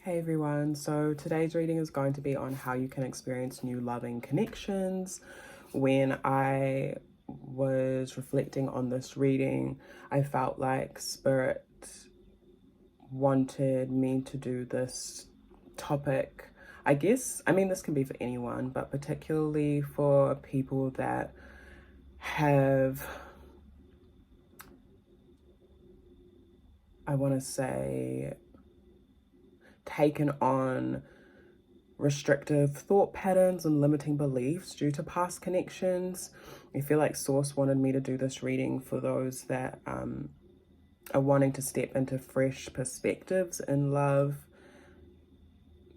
Hey everyone, so today's reading is going to be on how you can experience new loving connections. When I was reflecting on this reading, I felt like Spirit wanted me to do this topic. This can be for anyone, but particularly for people that have, taken on restrictive thought patterns and limiting beliefs due to past connections. I feel like Source wanted me to do this reading for those that are wanting to step into fresh perspectives in love.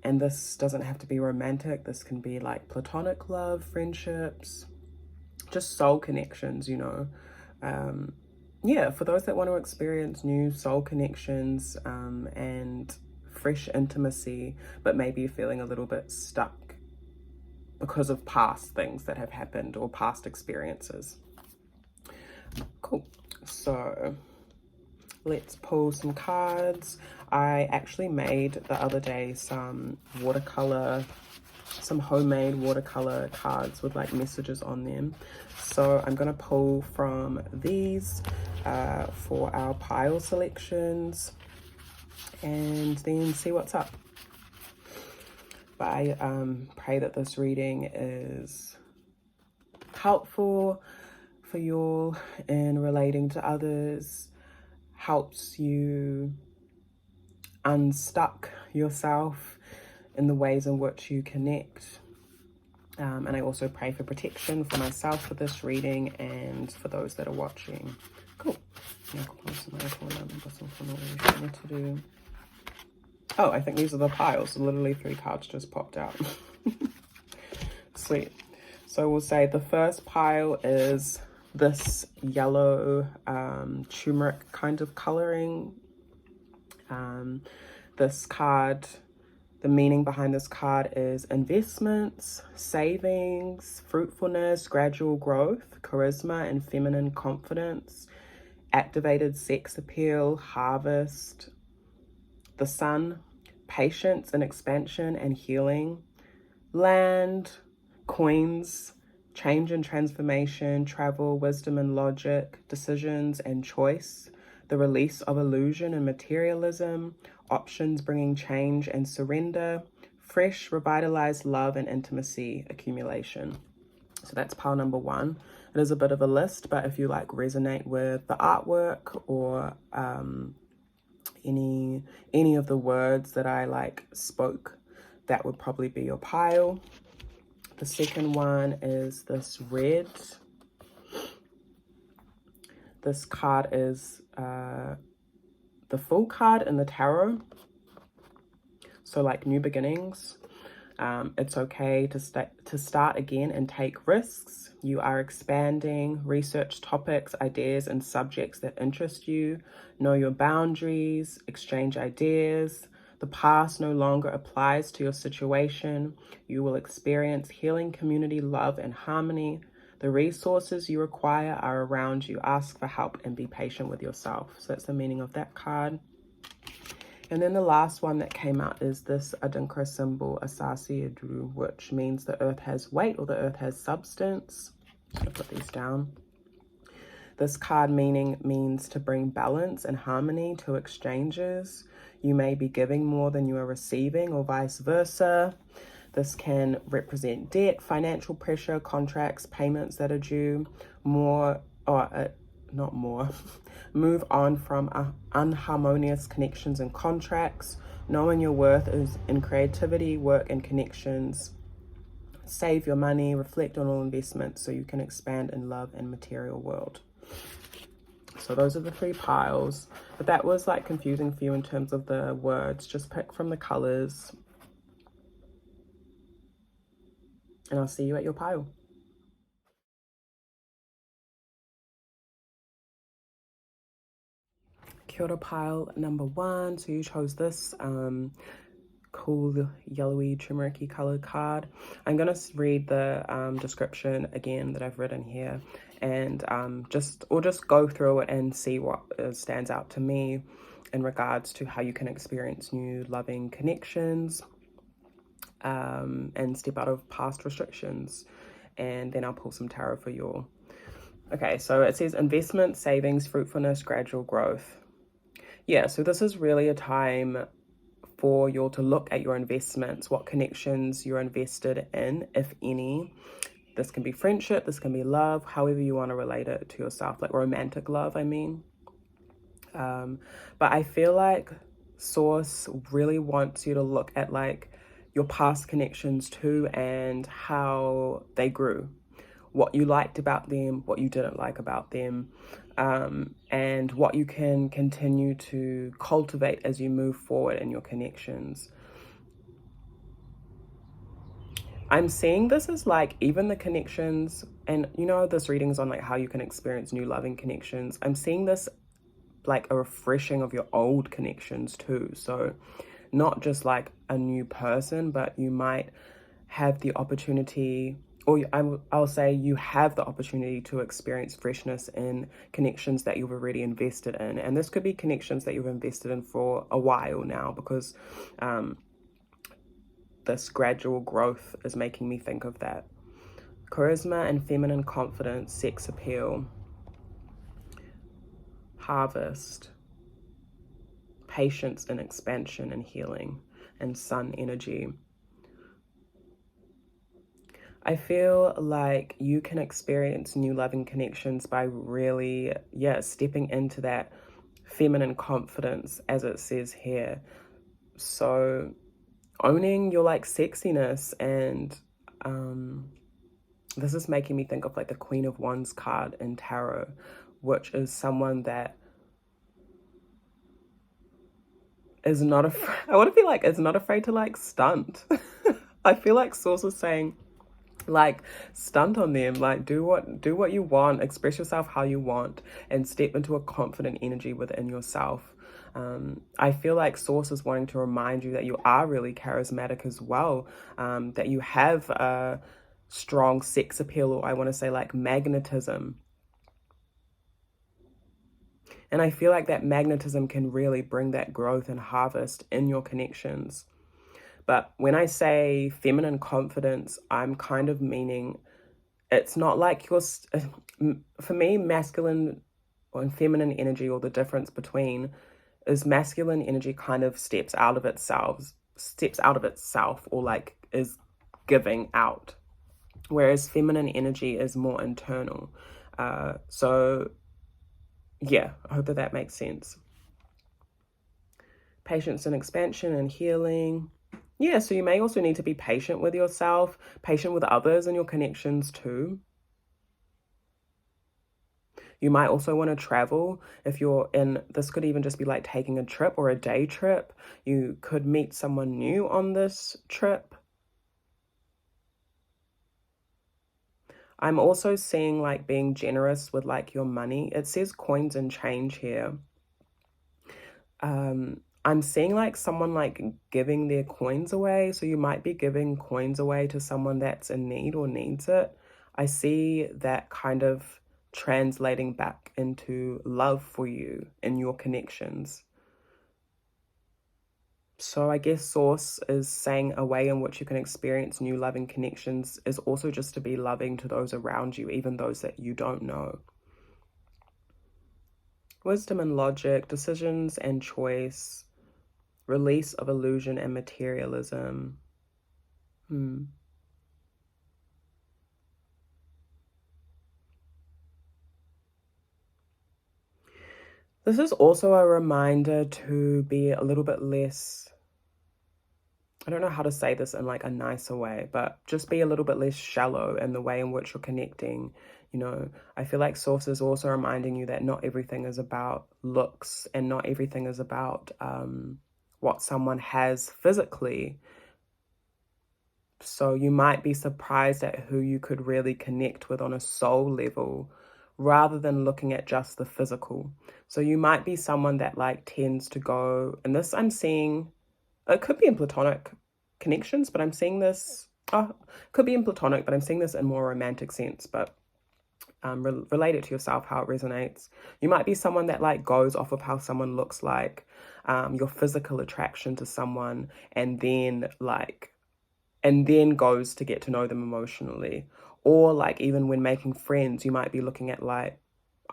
And this doesn't have to be romantic. This can be like platonic love, friendships, just soul connections, for those that want to experience new soul connections and fresh intimacy, but maybe feeling a little bit stuck because of past things that have happened or past experiences. Cool. So let's pull some cards. I actually made the other day some homemade watercolor cards with like messages on them. So I'm gonna pull from these for our pile selections and then see what's up. But I pray that this reading is helpful for you all in relating to others, helps you unstuck yourself in the ways in which you connect. And I also pray for protection for myself for this reading and for those that are watching. Cool. Oh, I think these are the piles. Literally 3 cards just popped out. Sweet. So we'll say the first pile is this yellow turmeric kind of coloring. This card, the meaning behind this card is investments, savings, fruitfulness, gradual growth, charisma and feminine confidence, activated sex appeal, harvest, the sun, patience and expansion and healing, land, coins, change and transformation, travel, wisdom and logic, decisions and choice, the release of illusion and materialism, options bringing change and surrender, fresh, revitalized love and intimacy, accumulation. So that's pile number 1. It is a bit of a list, but if you like resonate with the artwork or any of the words that I spoke, that would probably be your pile. The second one is this red. This card is the Fool card in the tarot. So like new beginnings. It's okay to start again and take risks. You are expanding, research topics, ideas, and subjects that interest you. Know your boundaries, exchange ideas. The past no longer applies to your situation. You will experience healing, community, love, and harmony. The resources you require are around you. Ask for help and be patient with yourself. So that's the meaning of that card. And then the last one that came out is this Adinkra symbol, Asaase, which means the earth has weight or the earth has substance. I'm going to put these down. This card means to bring balance and harmony to exchanges. You may be giving more than you are receiving or vice versa. This can represent debt, financial pressure, contracts, payments that are due, move on from unharmonious connections and contracts. Knowing your worth is in creativity, work, and connections. Save your money, reflect on all investments so you can expand in love and material world. So those are the 3 piles. But that was like confusing for you in terms of the words. Just pick from the colors. And I'll see you at your pile. Kia ora, pile number 1. So you chose this cool yellowy turmeric colored card. I'm going to read the description again that I've written here, and just go through it and see what stands out to me in regards to how you can experience new loving connections, and step out of past restrictions. And then I'll pull some tarot for you all. Okay, so it says investment, savings, fruitfulness, gradual growth. Yeah, so this is really a time for you all to look at your investments, what connections you're invested in, if any. This can be friendship, this can be love, however you want to relate it to yourself, like romantic love, I mean. But I feel like Source really wants you to look at like your past connections too, and how they grew, what you liked about them, what you didn't like about them, and what you can continue to cultivate as you move forward in your connections. I'm seeing this as like even the connections, and you know, this reading's on like how you can experience new loving connections. I'm seeing this like a refreshing of your old connections too. So not just like a new person, but you might have the opportunity, or I'll say you have the opportunity to experience freshness in connections that you've already invested in. And this could be connections that you've invested in for a while now, because this gradual growth is making me think of that. Charisma and feminine confidence, sex appeal, harvest, patience and expansion and healing, and sun energy. I feel like you can experience new loving connections by really, stepping into that feminine confidence, as it says here. So owning your like sexiness, and this is making me think of like the Queen of Wands card in tarot, which is someone that is not afraid, I want to be like, is not afraid to like stunt. I feel like Source is saying, like, stunt on them, like do what you want, express yourself how you want, and step into a confident energy within yourself. I feel like Source is wanting to remind you that you are really charismatic as well, that you have a strong sex appeal, or I want to say like magnetism. And I feel like that magnetism can really bring that growth and harvest in your connections. But when I say feminine confidence, I'm kind of meaning it's not like for me, masculine or feminine energy, or the difference between, is masculine energy kind of steps out of itself, or like is giving out, whereas feminine energy is more internal. So yeah, I hope that makes sense. Patience and expansion and healing. Yeah, so you may also need to be patient with yourself, patient with others and your connections too. You might also want to travel if you're in, this could even just be like taking a trip or a day trip. You could meet someone new on this trip. I'm also seeing like being generous with like your money. It says coins and change here. I'm seeing like someone like giving their coins away. So you might be giving coins away to someone that's in need or needs it. I see that kind of translating back into love for you in your connections. So I guess Source is saying a way in which you can experience new loving connections is also just to be loving to those around you, even those that you don't know. Wisdom and logic, decisions and choice, release of illusion and materialism. This is also a reminder to be a little bit less, I don't know how to say this in like a nicer way, but just be a little bit less shallow in the way in which you're connecting. You know, I feel like Source is also reminding you that not everything is about looks, and not everything is about what someone has physically. So you might be surprised at who you could really connect with on a soul level, rather than looking at just the physical. So you might be someone that like tends to go, and this I'm seeing, it could be in platonic connections, but I'm seeing this, could be in platonic, but I'm seeing this in more romantic sense. But relate it to yourself, how it resonates. You might be someone that like goes off of how someone looks like, your physical attraction to someone, and then goes to get to know them emotionally. Or like even when making friends, you might be looking at like,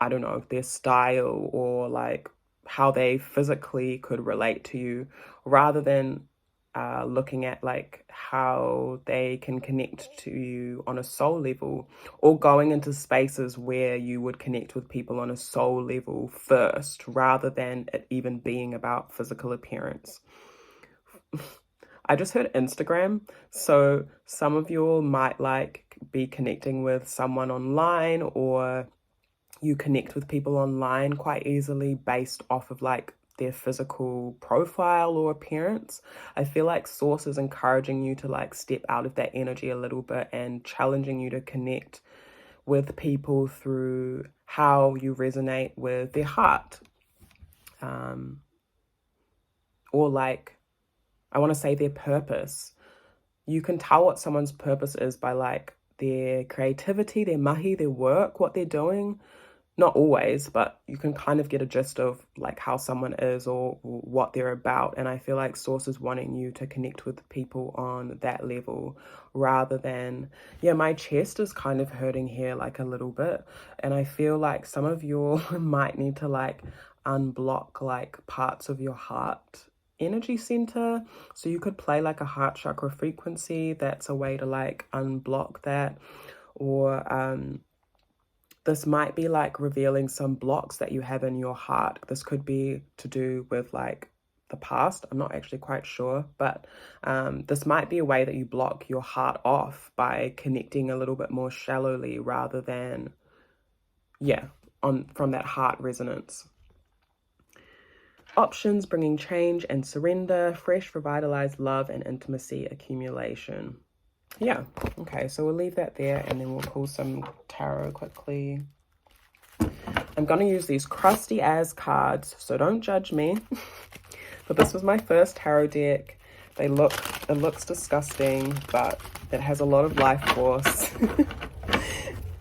I don't know, their style or like how they physically could relate to you, rather than looking at like how they can connect to you on a soul level, or going into spaces where you would connect with people on a soul level first, rather than it even being about physical appearance. I just heard Instagram. So some of you all might like be connecting with someone online, or you connect with people online quite easily based off of like their physical profile or appearance. I feel like Source is encouraging you to like step out of that energy a little bit and challenging you to connect with people through how you resonate with their heart. Or like, I want to say their purpose. You can tell what someone's purpose is by like their creativity, their mahi, their work, what they're doing. Not always, but you can kind of get a gist of like how someone is or what they're about. And I feel like Source is wanting you to connect with people on that level, rather than, yeah, my chest is kind of hurting here like a little bit. And I feel like some of you might need to like unblock like parts of your heart energy center. So you could play like a heart chakra frequency. That's a way to like unblock that. Or this might be like revealing some blocks that you have in your heart. This could be to do with like the past. I'm not actually quite sure, but this might be a way that you block your heart off by connecting a little bit more shallowly, rather than, from that heart resonance. Options: bringing change and surrender, fresh, revitalized love and intimacy accumulation. Yeah, okay, so we'll leave that there, and then we'll pull some tarot quickly. I'm going to use these crusty as cards, so don't judge me. But this was my first tarot deck. It looks disgusting, but it has a lot of life force.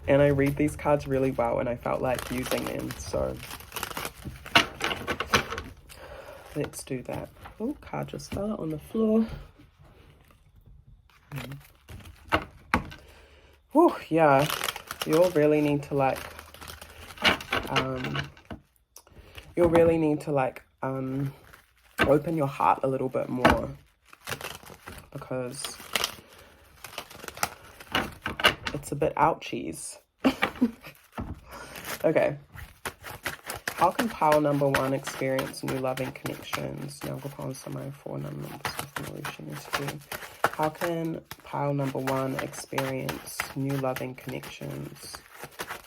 And I read these cards really well, and I felt like using them, so let's do that. Oh, card just fell on the floor. Oh, yeah. You all really need to like, open your heart a little bit more, because it's a bit ouchies. Okay. How can pile number one experience new loving connections? Now go on some 4 numbers of emotion is due. How can pile number one experience new loving connections?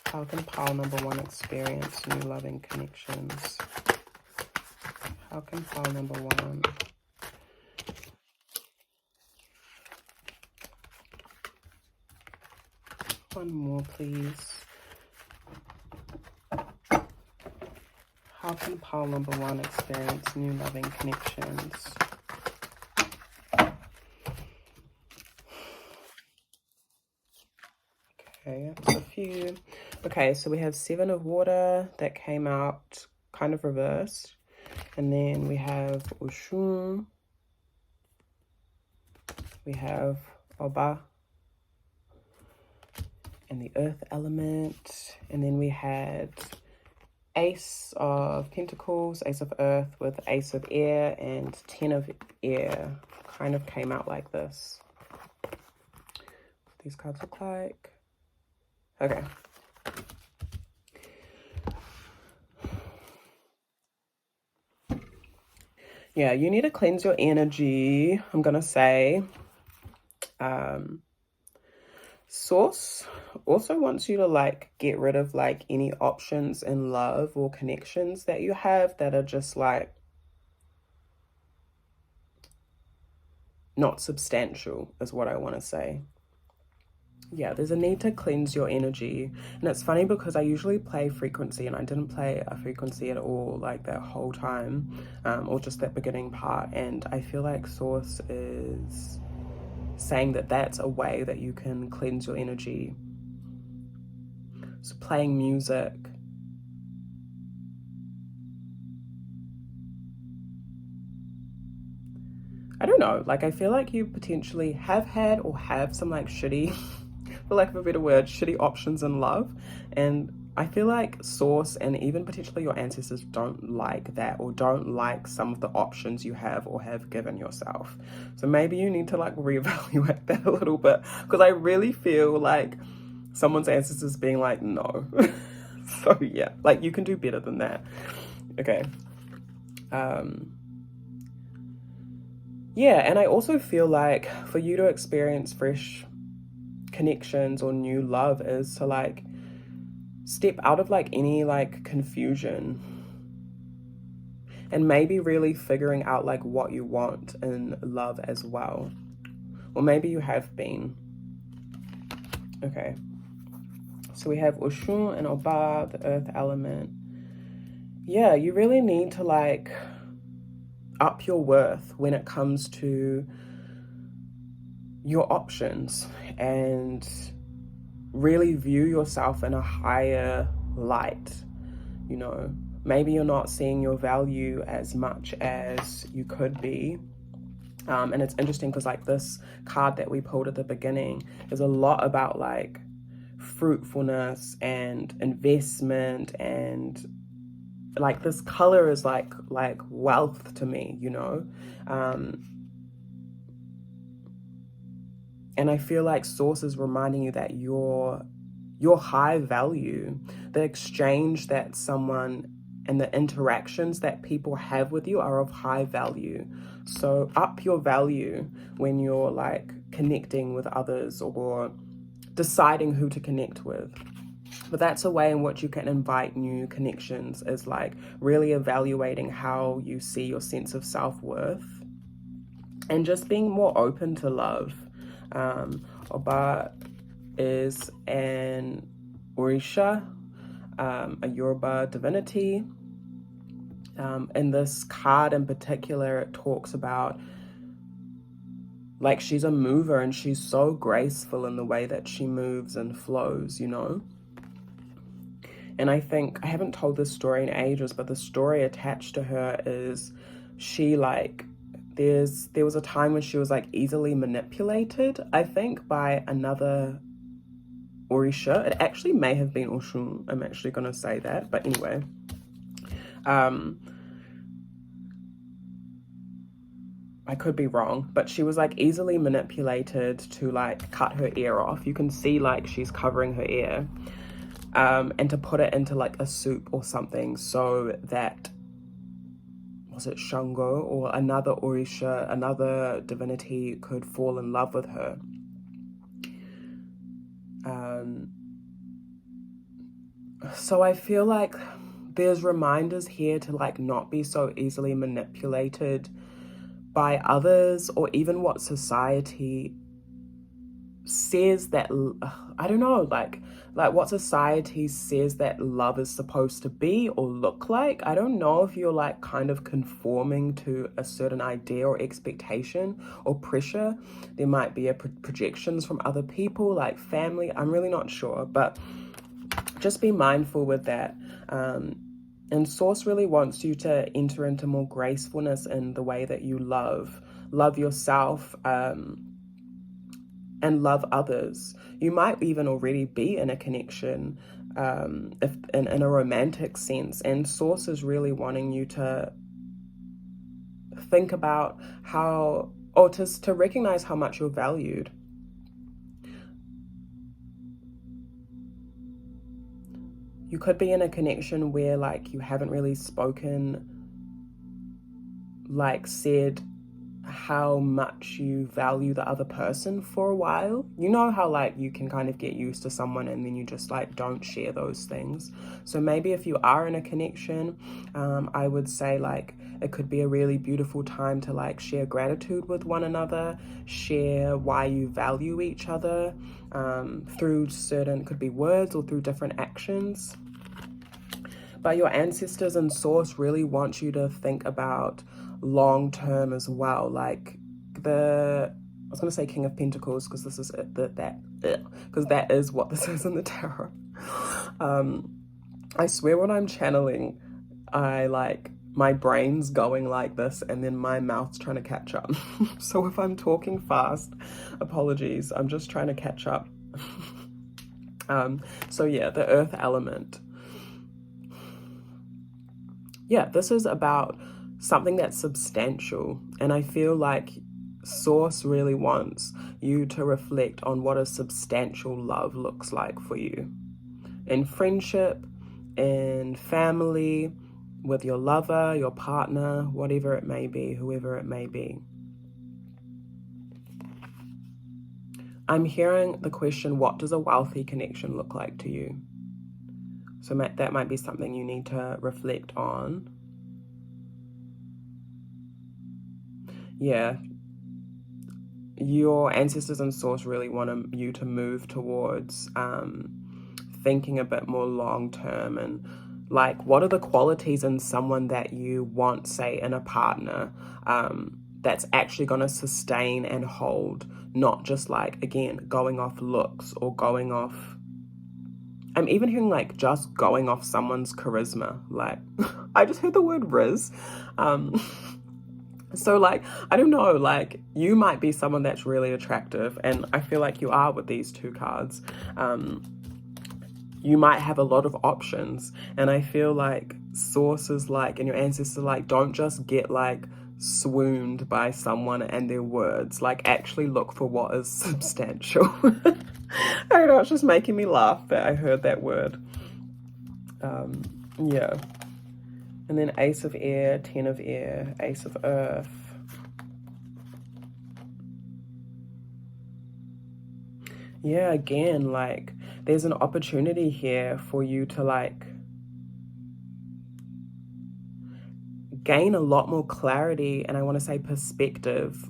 How can pile number one experience new loving connections? How can pile number one? One more, please. How can pile number one experience new loving connections? Okay, that's a few. Okay, so we have 7 of water that came out kind of reversed. And then we have Oshun. We have Oba and the earth element. And then we had Ace of Pentacles, Ace of Earth with Ace of Air and 10 of Air. Kind of came out like this. What these cards look like. Okay. Yeah, you need to cleanse your energy, I'm going to say. Source also wants you to like get rid of like any options in love or connections that you have that are just like not substantial, is what I want to say. Yeah, there's a need to cleanse your energy. And it's funny because I usually play frequency, and I didn't play a frequency at all like that whole time, or just that beginning part. And I feel like Source is saying that that's a way that you can cleanse your energy. So playing music. I don't know, like I feel like you potentially have had or have some like shitty, for lack of a better word, shitty options in love. And I feel like source and even potentially your ancestors don't like that, or don't like some of the options you have or have given yourself. So maybe you need to like reevaluate that a little bit, because I really feel like someone's ancestors being like, no. So yeah, like you can do better than that. Okay. Yeah, and I also feel like for you to experience fresh connections or new love is to like step out of like any like confusion, and maybe really figuring out like what you want in love as well. Or maybe you have been. Okay. So we have Oshun and Oba, the earth element. Yeah, you really need to like up your worth when it comes to your options, and really view yourself in a higher light. You know, maybe you're not seeing your value as much as you could be. And it's interesting because like this card that we pulled at the beginning is a lot about like fruitfulness and investment, and like this color is like wealth to me, you know. And I feel like source is reminding you that your high value, the exchange that someone and the interactions that people have with you are of high value. So up your value when you're like connecting with others or deciding who to connect with. But that's a way in which you can invite new connections, is like really evaluating how you see your sense of self-worth and just being more open to love. Oba is an Orisha, a Yoruba divinity. In this card in particular, it talks about like she's a mover and she's so graceful in the way that she moves and flows, you know. And I think, I haven't told this story in ages, but the story attached to her is she like, there was a time when she was like easily manipulated, I think, by another Orisha. It actually may have been Oshun. I'm actually going to say that. But anyway, I could be wrong, but she was like easily manipulated to like cut her ear off. You can see like she's covering her ear, and to put it into like a soup or something so that, was it Shango or another Orisha, another divinity, could fall in love with her. So I feel like there's reminders here to like not be so easily manipulated by others, or even what society says that, I don't know, like what society says that love is supposed to be or look like. I don't know if you're like kind of conforming to a certain idea or expectation or pressure. There might be projections from other people, like family. I'm really not sure, but just be mindful with that. And Source really wants you to enter into more gracefulness in the way that you love yourself, and love others. You might even already be in a connection, if in a romantic sense, and Source is really wanting you to think about how, or to recognize how much you're valued. You could be in a connection where like you haven't really spoken, like said how much you value the other person for a while. You know how like you can kind of get used to someone and then you just like don't share those things. So maybe if you are in a connection, I would say like it could be a really beautiful time to like share gratitude with one another, share why you value each other, through certain, could be words or through different actions. But your ancestors and Source really want you to think about long term as well, like I was going to say King of Pentacles because this is because that is what this is in the tarot. I swear when I'm channeling, my brain's going like this and then my mouth's trying to catch up. So if I'm talking fast, apologies, I'm just trying to catch up. So yeah, the earth element. Yeah, this is about something that's substantial, and I feel like Source really wants you to reflect on what a substantial love looks like for you. In friendship, in family, with your lover, your partner, whatever it may be, whoever it may be. I'm hearing the question, what does a wealthy connection look like to you? So that might be something you need to reflect on. Yeah. Your ancestors and source really want you to move towards thinking a bit more long-term, and like, what are the qualities in someone that you want, say, in a partner, that's actually going to sustain and hold, not just like, again, going off looks or going off, I'm even hearing like just going off someone's charisma. Like, I just heard the word Riz. So like, I don't know, like, you might be someone that's really attractive, and I feel like you are with these two cards. You might have a lot of options, and I feel like sources like, and your ancestors like, don't just get like swooned by someone and their words, like actually look for what is substantial. I don't know, it's just making me laugh that I heard that word. Yeah. And then Ace of Air, 10 of Air, Ace of Earth. Yeah, again, like, there's an opportunity here for you to like gain a lot more clarity, and I want to say perspective,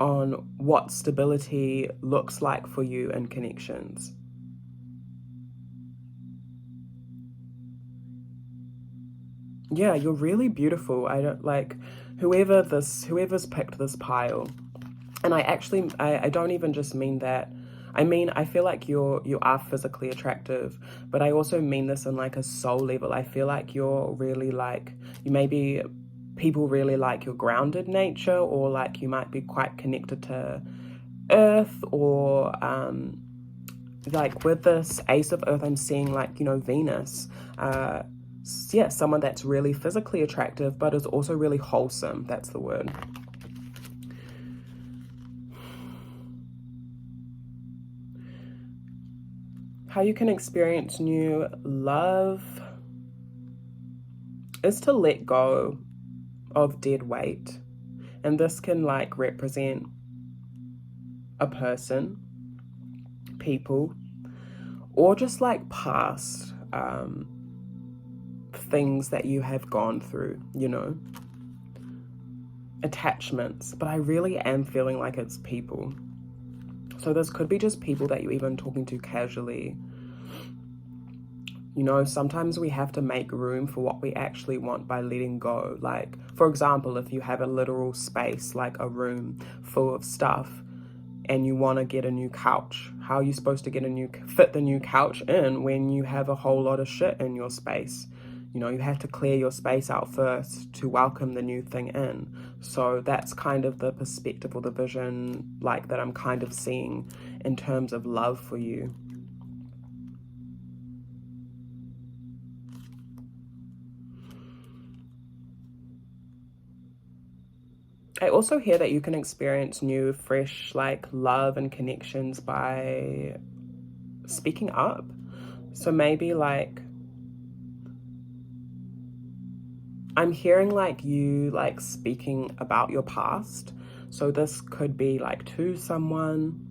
on what stability looks like for you in connections. Yeah, you're really beautiful. I don't like whoever's picked this pile. And I don't even just mean that. I mean, I feel like you are physically attractive, but I also mean this in like a soul level. I feel like you're really like, people really like your grounded nature, or like you might be quite connected to earth, or like with this Ace of Earth, I'm seeing like, Venus. Yeah, someone that's really physically attractive, but is also really wholesome. That's the word. How you can experience new love is to let go of dead weight. And this can like represent a person, people, or just like past things that you have gone through, attachments. But I really am feeling like it's people. So this could be just people that you're even talking to casually. Sometimes we have to make room for what we actually want by letting go. Like, for example, if you have a literal space, like a room full of stuff, and you want to get a new couch, how are you supposed to fit the new couch in when you have a whole lot of shit in your space? You have to clear your space out first to welcome the new thing in. So that's kind of the perspective or the vision like that I'm kind of seeing in terms of love for you. I also hear that you can experience new, fresh, like, love and connections by speaking up. So maybe, like, I'm hearing, like, you, like, speaking about your past. So this could be, like, to someone.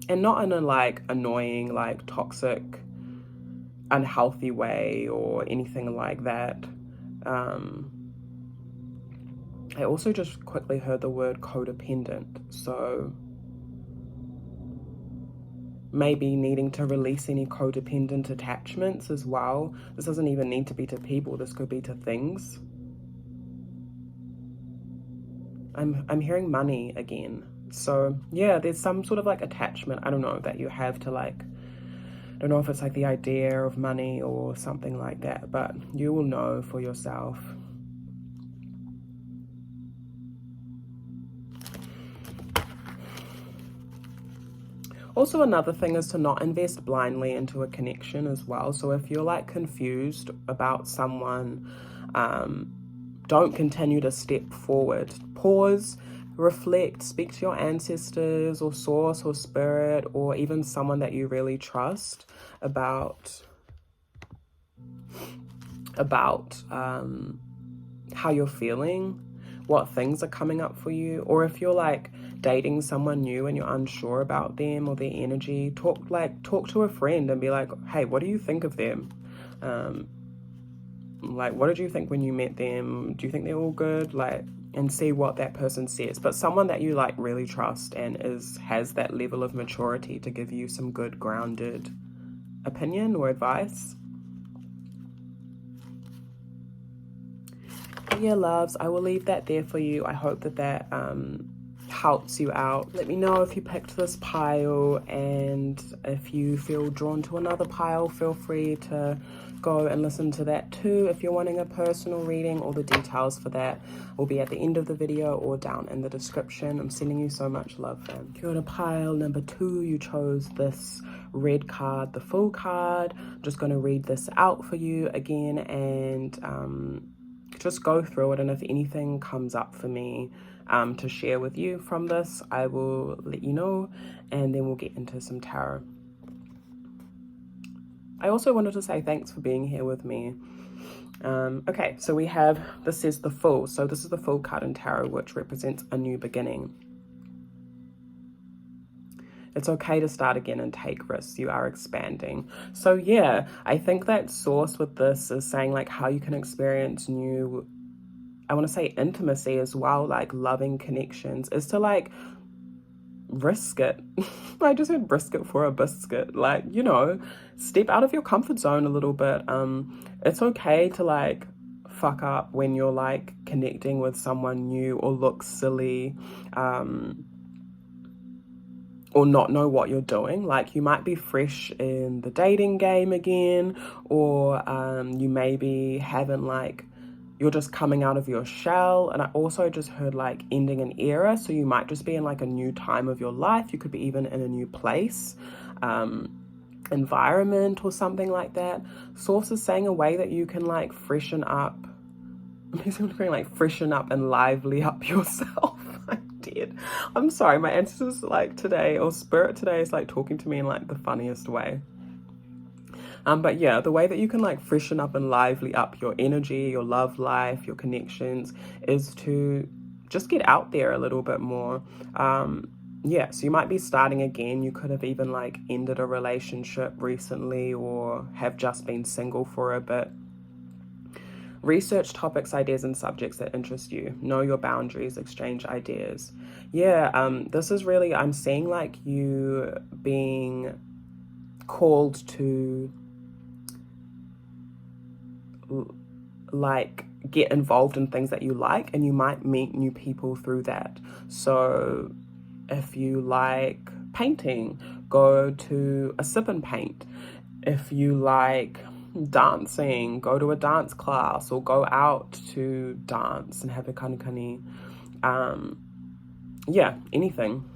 And not in a, like, annoying, like, toxic, unhealthy way or anything like that. I also just quickly heard the word codependent, so maybe needing to release any codependent attachments as well. This doesn't even need to be to people, this could be to things. I'm hearing money again. So yeah, there's some sort of like attachment, I don't know, that you have to like, I don't know if it's like the idea of money or something like that, but you will know for yourself. Also, another thing is to not invest blindly into a connection as well. So if you're like confused about someone, don't continue to step forward. Pause, reflect, speak to your ancestors or source or spirit or even someone that you really trust about how you're feeling, what things are coming up for you. Or if you're like dating someone new and you're unsure about them or their energy, talk to a friend and be like, hey, what do you think of them? Like, what did you think when you met them? Do you think they're all good? Like, and see what that person says. But someone that you like really trust and has that level of maturity to give you some good grounded opinion or advice. Yeah, loves, I will leave that there for you. I hope that helps you out. Let me know if you picked this pile, and if you feel drawn to another pile, feel free to go and listen to that too. If you're wanting a personal reading, all the details for that will be at the end of the video or down in the description. I'm sending you so much love, fam. Kia ora, pile number 2, you chose this red card, the Fool card. I'm just going to read this out for you again and just go through it, and if anything comes up for me to share with you from this, I will let you know, and then we'll get into some tarot. I also wanted to say thanks for being here with me. Okay, so we have, this is the Fool. So this is the Fool card in tarot, which represents a new beginning. It's okay to start again and take risks. You are expanding. So yeah, I think that source with this is saying like how you can experience new, I want to say intimacy as well, like loving connections, is to like risk it. I just said risk it for a biscuit. Like, you know, step out of your comfort zone a little bit. It's okay to like fuck up when you're like connecting with someone new or look silly. Or not know what you're doing. Like, you might be fresh in the dating game again, or you maybe haven't like, you're just coming out of your shell. And I also just heard like ending an era, so you might just be in like a new time of your life. You could be even in a new place, environment or something like that. Source is saying a way that you can like freshen up. Like freshen up and lively up yourself. I'm sorry, my ancestors like today, or spirit today, is like talking to me in like the funniest way. But yeah, the way that you can like freshen up and lively up your energy, your love life, your connections, is to just get out there a little bit more. Yeah, so you might be starting again. You could have even like ended a relationship recently, or have just been single for a bit. Research topics, ideas, and subjects that interest you. Know your boundaries, exchange ideas. Yeah, this is really, I'm seeing like you being called to like get involved in things that you like, and you might meet new people through that. So if you like painting, go to a sip and paint. If you like dancing, go to a dance class, or go out to dance and have a kanikani. Yeah, anything.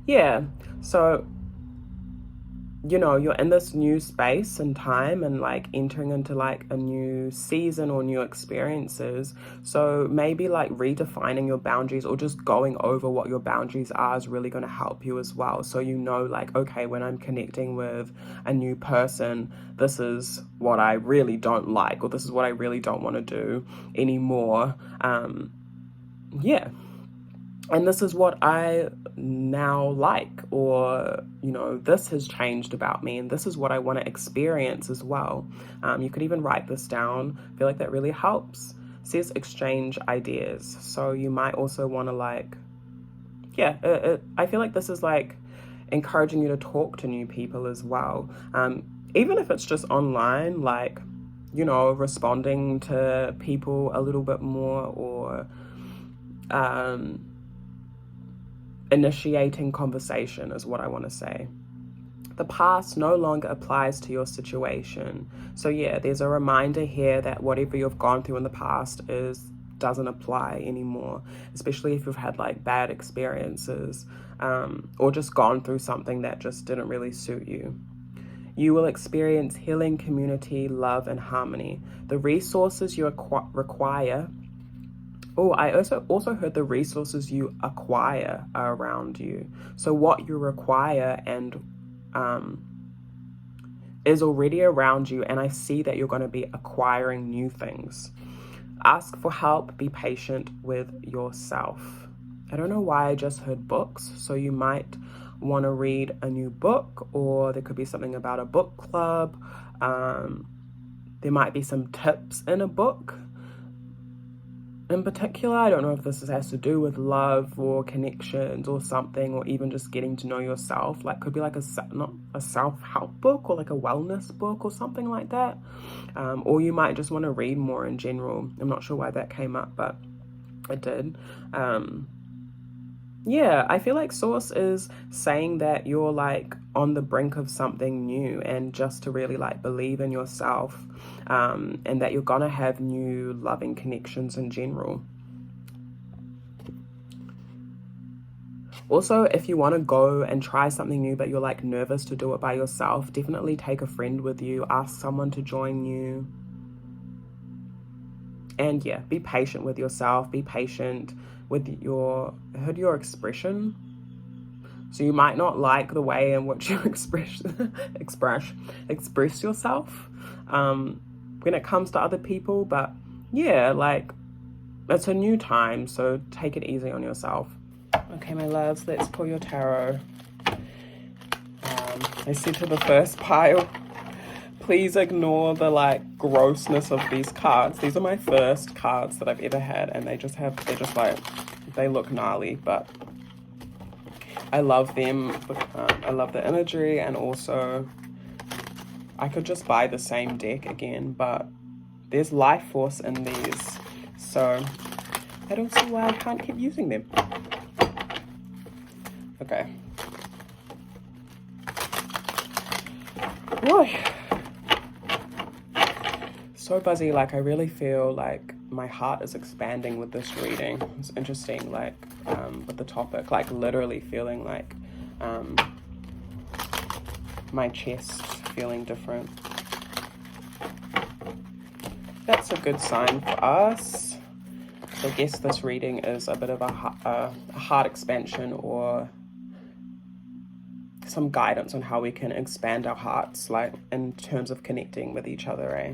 Yeah, so you know, you're in this new space and time, and like entering into like a new season or new experiences. So maybe like redefining your boundaries, or just going over what your boundaries are, is really going to help you as well. So you know, like, okay, when I'm connecting with a new person, this is what I really don't like, or this is what I really don't want to do anymore. Yeah. And this is what I now like, or, you know, this has changed about me, and this is what I want to experience as well. You could even write this down. I feel like that really helps. It says exchange ideas. So you might also want to like, yeah, I feel like this is like encouraging you to talk to new people as well. Even if it's just online, like, you know, responding to people a little bit more, or initiating conversation is what I want to say. The past no longer applies to your situation. So yeah, there's a reminder here that whatever you've gone through in the past doesn't apply anymore, especially if you've had like bad experiences, or just gone through something that just didn't really suit you. You will experience healing, community, love, and harmony. The resources you require. Oh, I also heard the resources you acquire are around you. So what you require and is already around you, and I see that you're going to be acquiring new things. Ask for help, be patient with yourself. I don't know why I just heard books, so you might want to read a new book, or there could be something about a book club. There might be some tips in a book in particular. I don't know if this has to do with love or connections or something, or even just getting to know yourself. Like, could be like not a self-help book, or like a wellness book or something like that. Or you might just want to read more in general. I'm not sure why that came up, but it did. Yeah, I feel like Source is saying that you're like on the brink of something new, and just to really like believe in yourself, and that you're gonna have new loving connections in general. Also, if you want to go and try something new but you're like nervous to do it by yourself, definitely take a friend with you, ask someone to join you. And yeah, be patient with yourself, be patient with your expression. So you might not like the way in which you express yourself when it comes to other people, but yeah, like, it's a new time, so take it easy on yourself. Okay, my loves, let's pull your tarot. I said to the first pile, please ignore the like grossness of these cards. These are my first cards that I've ever had, and they look gnarly, but I love them. I love the imagery, and also I could just buy the same deck again, but there's life force in these, so I don't see why I can't keep using them. Okay. Whoa. So buzzy, like I really feel like my heart is expanding with this reading. It's interesting, like with the topic, like literally feeling like my chest feeling different. That's a good sign for us. So I guess this reading is a bit of a heart expansion, or some guidance on how we can expand our hearts, like in terms of connecting with each other, eh?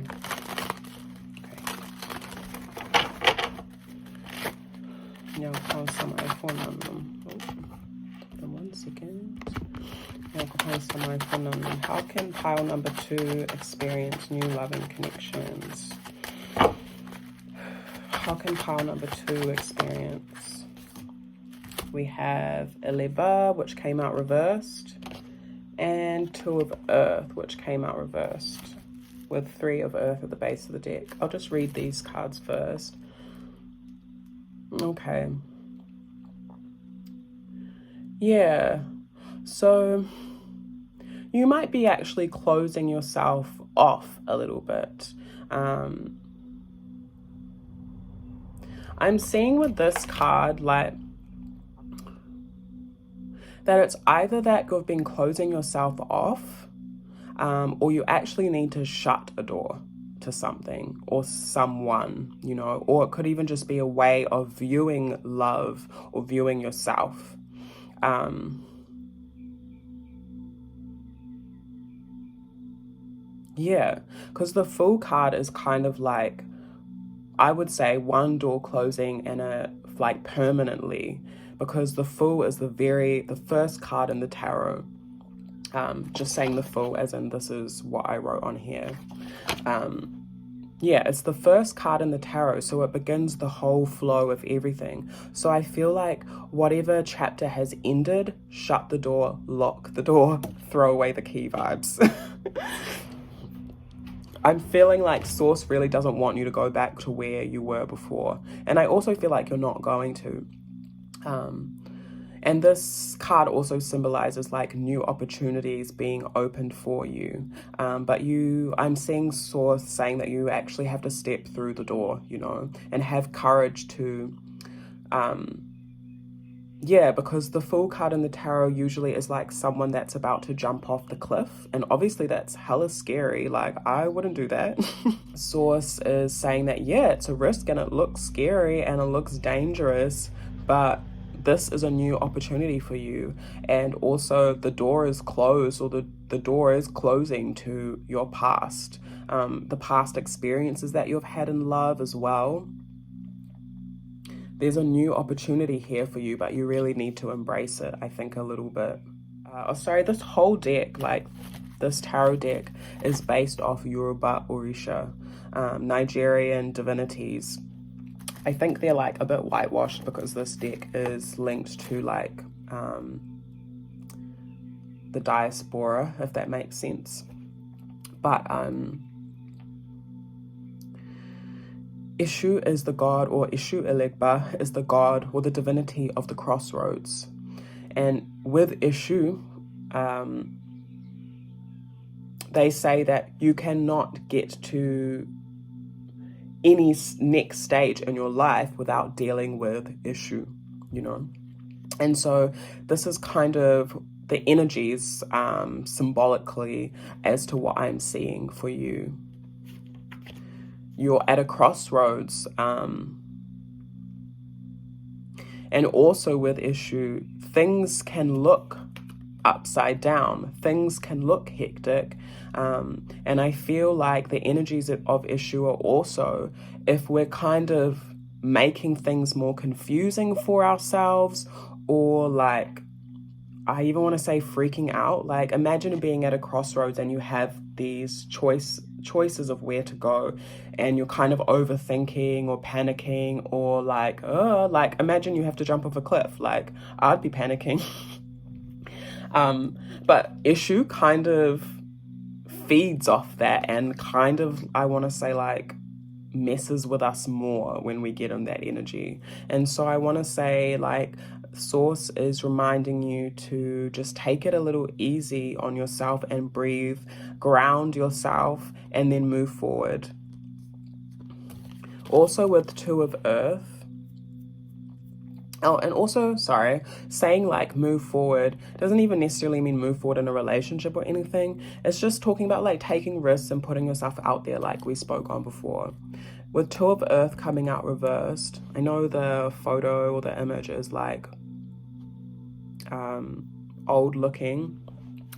Now pasamay fonanum. One second. Now pasamay fonanum. How can pile number 2 experience new loving connections? How can pile number 2 experience? We have Eleba, which came out reversed, and 2 of Earth, which came out reversed, with 3 of Earth at the base of the deck. I'll just read these cards first. Okay. Yeah. So you might be actually closing yourself off a little bit. I'm seeing with this card, like, that it's either that you've been closing yourself off, or you actually need to shut a door to something or someone, you know, or it could even just be a way of viewing love or viewing yourself. Yeah, because the Fool card is kind of like, I would say, one door closing and like permanently, because the Fool is the first card in the tarot. Just saying the Fool as in this is what I wrote on here. Yeah, it's the first card in the tarot, so it begins the whole flow of everything. So I feel like whatever chapter has ended, shut the door, lock the door, throw away the key vibes. I'm feeling like Source really doesn't want you to go back to where you were before. And I also feel like you're not going to. And this card also symbolizes like new opportunities being opened for you. But I'm seeing Source saying that you actually have to step through the door, you know, and have courage to, because the Fool card in the tarot usually is like someone that's about to jump off the cliff. And obviously that's hella scary. Like, I wouldn't do that. Source is saying that, yeah, it's a risk and it looks scary and it looks dangerous, but this is a new opportunity for you. And also the door is closed, or the door is closing to your past, the past experiences that you've had in love as well. There's a new opportunity here for you, but you really need to embrace it, I think, a little bit. This whole deck, like this tarot deck, is based off Yoruba Orisha, Nigerian divinities. I think they're like a bit whitewashed because this deck is linked to like the diaspora, if that makes sense. But Ishu is the god, or Ishu Elegba is the god or the divinity of the crossroads. And with Ishu, they say that you cannot get to any next stage in your life without dealing with Ishu, you know. And so this is kind of the energies symbolically as to what I'm seeing for you. You're at a crossroads, and also with Ishu, things can look upside down, things can look hectic, and I feel like the energies of Ishu are also, if we're kind of making things more confusing for ourselves, or like, I even want to say freaking out. Like, imagine being at a crossroads and you have these choices of where to go, and you're kind of overthinking or panicking, or like imagine you have to jump off a cliff. Like, I'd be panicking. But Issue kind of feeds off that, and kind of, I want to say, like, messes with us more when we get in that energy. And so I want to say, like, Source is reminding you to just take it a little easy on yourself and breathe, ground yourself, and then move forward. Also with Two of Earth, and also, saying like move forward doesn't even necessarily mean move forward in a relationship or anything. It's just talking about like taking risks and putting yourself out there, like we spoke on before. With Two of Earth coming out reversed, I know the photo or the image is like old looking,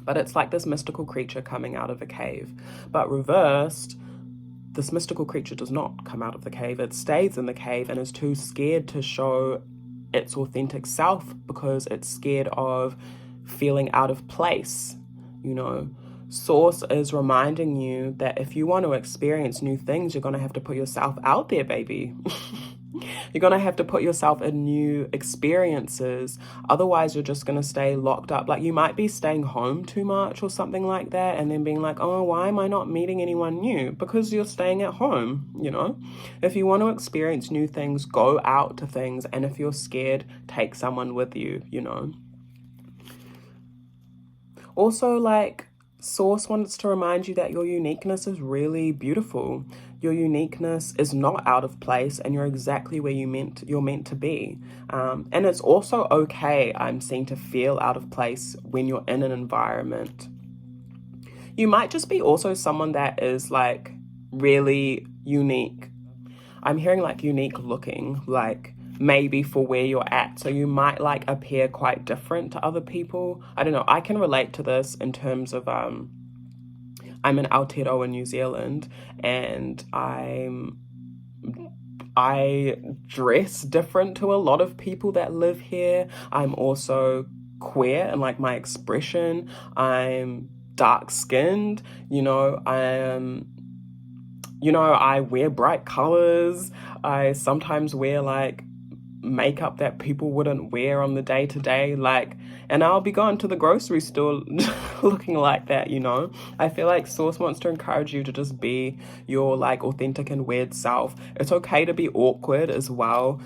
but it's like this mystical creature coming out of a cave. But reversed, this mystical creature does not come out of the cave. It stays in the cave and is too scared to show its authentic self because it's scared of feeling out of place, you know. Source is reminding you that if you want to experience new things, you're going to have to put yourself out there, baby. You're going to have to put yourself in new experiences. Otherwise, you're just going to stay locked up. Like, you might be staying home too much or something like that, and then being like, oh, why am I not meeting anyone new? Because you're staying at home, you know? If you want to experience new things, go out to things. And if you're scared, take someone with you, you know? Also, like, Source wants to remind you that your uniqueness is really beautiful. Your uniqueness is not out of place, and you're exactly where you're meant to be. And it's also okay, I'm seeing, to feel out of place when you're in an environment. You might just be also someone that is like really unique. I'm hearing like unique looking, like maybe for where you're at. So you might like appear quite different to other people. I don't know. I can relate to this in terms of I'm in Aotearoa New Zealand, and I dress different to a lot of people that live here. I'm also queer and like my expression. I'm dark skinned, you know. I wear bright colors. I sometimes wear like makeup that people wouldn't wear on the day-to-day, like, and I'll be going to the grocery store looking like that, you know. I feel like Source wants to encourage you to just be your like authentic and weird self. It's okay to be awkward as well.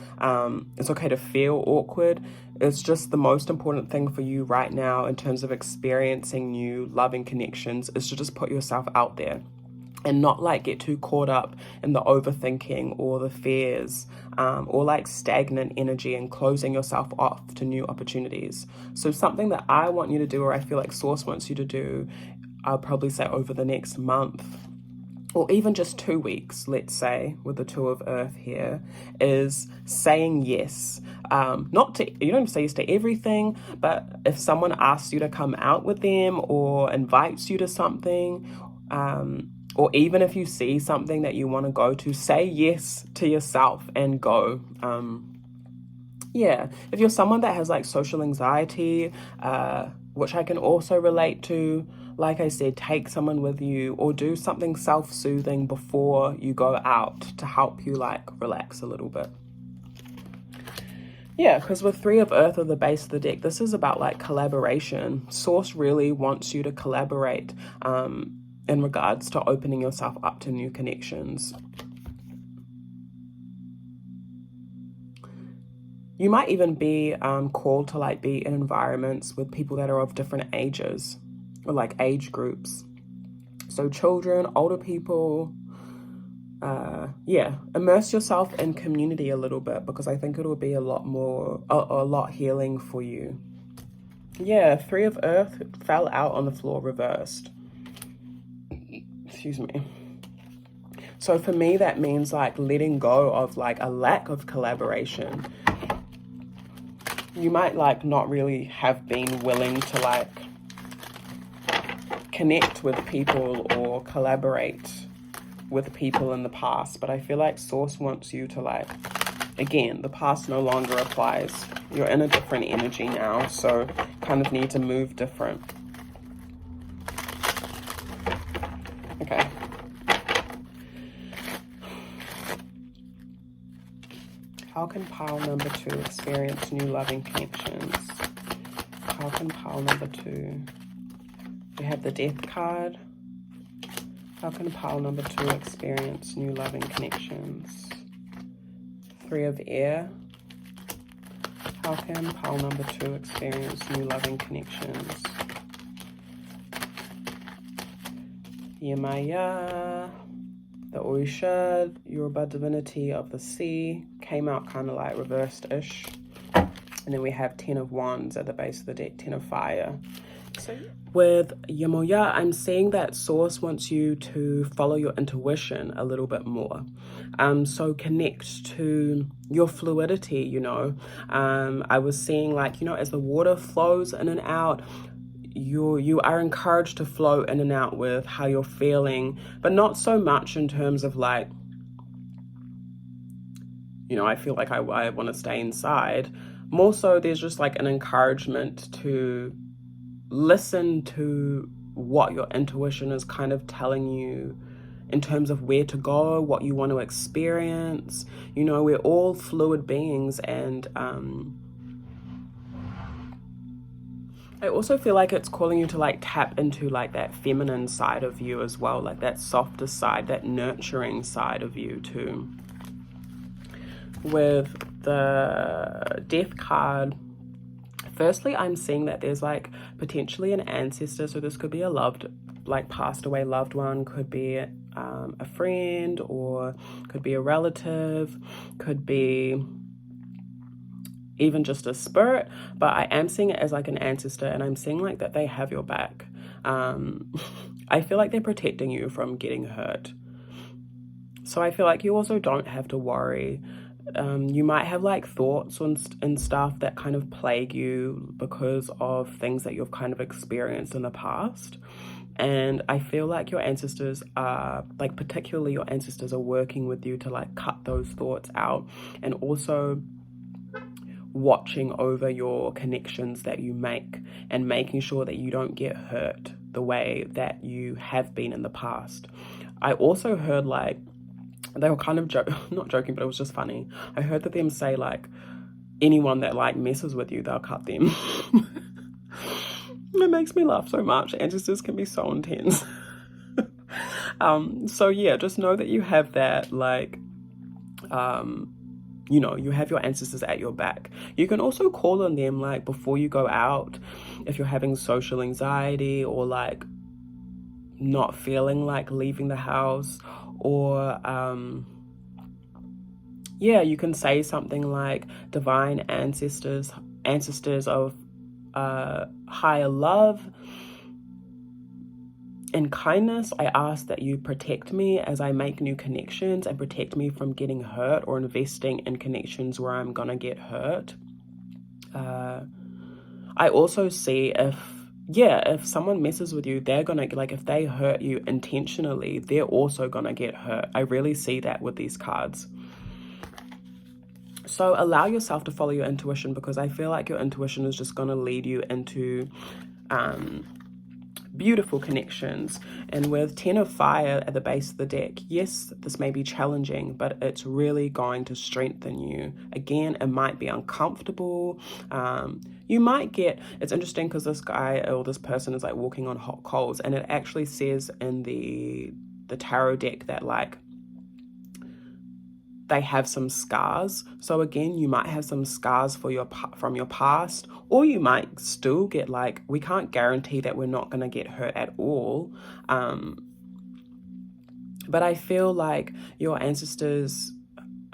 It's okay to feel awkward. It's just the most important thing for you right now in terms of experiencing new loving connections is to just put yourself out there and not like get too caught up in the overthinking or the fears, or like stagnant energy and closing yourself off to new opportunities. So something that I want you to do, or I feel like Source wants you to do, I'll probably say over the next month, or even just 2 weeks, let's say, with the Two of Earth here, is saying yes. Not to, you don't say yes to everything, but if someone asks you to come out with them or invites you to something, or even if you see something that you want to go to, say yes to yourself and go. Yeah, if you're someone that has like social anxiety, which I can also relate to, like I said, take someone with you or do something self-soothing before you go out to help you like relax a little bit. Yeah, because with Three of Earth at the base of the deck, this is about like collaboration. Source really wants you to collaborate in regards to opening yourself up to new connections. You might even be called to like be in environments with people that are of different ages or like age groups. So children, older people, yeah, immerse yourself in community a little bit because I think it'll be a lot more, a lot healing for you. Yeah, Three of Earth fell out on the floor reversed. Excuse me. So for me, that means like letting go of like a lack of collaboration. You might like not really have been willing to like connect with people or collaborate with people in the past, but I feel like Source wants you to like, again, the past no longer applies. You're in a different energy now, so kind of need to move different. Okay. How can pile number 2 experience new loving connections? How can pile number 2? We have the Death card. How can pile number 2 experience new loving connections? Three of Air. How can pile number 2 experience new loving connections? Yemaya. The Orisha, Yoruba divinity of the sea, came out kind of like reversed-ish. And then we have 10 of Wands at the base of the deck, 10 of Fire. So with Yemoya, I'm saying that Source wants you to follow your intuition a little bit more. So connect to your fluidity, you know. I was seeing like, you know, as the water flows in and out, you are encouraged to flow in and out with how you're feeling, but not so much in terms of like, you know, I feel like I want to stay inside. More so there's just like an encouragement to listen to what your intuition is kind of telling you in terms of where to go, what you want to experience. You know, we're all fluid beings, and I also feel like it's calling you to like tap into like that feminine side of you as well, like that softer side, that nurturing side of you too. With the Death card, firstly, I'm seeing that there's like potentially an ancestor. So this could be a loved, like passed away loved one, could be a friend, or could be a relative, could be even just a spirit, but I am seeing it as like an ancestor, and I'm seeing like that they have your back. I feel like they're protecting you from getting hurt. So I feel like you also don't have to worry. You might have like thoughts and stuff that kind of plague you because of things that you've kind of experienced in the past. And I feel like your ancestors are, like particularly your ancestors are working with you to like cut those thoughts out, and also watching over your connections that you make and making sure that you don't get hurt the way that you have been in the past. I also heard like, they were kind of not joking, but it was just funny. I heard that them say like, anyone that like messes with you, they'll cut them. It makes me laugh so much. Ancestors can be so intense. So yeah, just know that you have that, like, you know, you have your ancestors at your back. You can also call on them, like, before you go out, if you're having social anxiety or like not feeling like leaving the house, or yeah, you can say something like, divine ancestors of higher love and kindness, I ask that you protect me as I make new connections and protect me from getting hurt or investing in connections where I'm gonna get hurt. I also see if someone messes with you, they're gonna, like, if they hurt you intentionally, they're also gonna get hurt. I really see that with these cards. So allow yourself to follow your intuition, because I feel like your intuition is just gonna lead you into beautiful connections. And with 10 of fire at the base of the deck, yes, this may be challenging, but it's really going to strengthen you. Again, it might be uncomfortable. You might get, it's interesting because this guy or this person is like walking on hot coals, and it actually says in the tarot deck that, like, they have some scars. So again, you might have some scars from your past, or you might still get, like, we can't guarantee that we're not going to get hurt at all. But I feel like your ancestors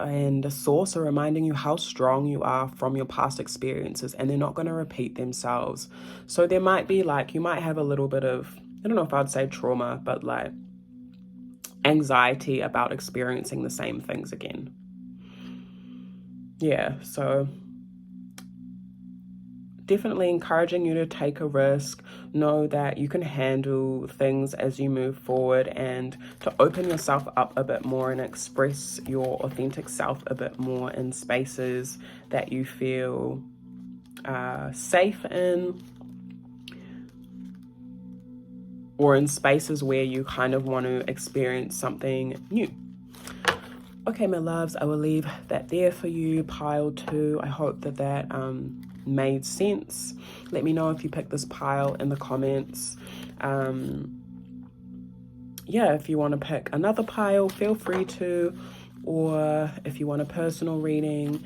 and the source are reminding you how strong you are from your past experiences, and they're not going to repeat themselves. So there might be, like, you might have a little bit of, I don't know if I'd say trauma, but like anxiety about experiencing the same things again. Yeah, so definitely encouraging you to take a risk. Know that you can handle things as you move forward, and to open yourself up a bit more and express your authentic self a bit more in spaces that you feel safe in, or in spaces where you kind of want to experience something new. Okay, my loves, I will leave that there for you, pile 2. I hope that made sense. Let me know if you picked this pile in the comments. Yeah, if you want to pick another pile, feel free to. Or if you want a personal reading,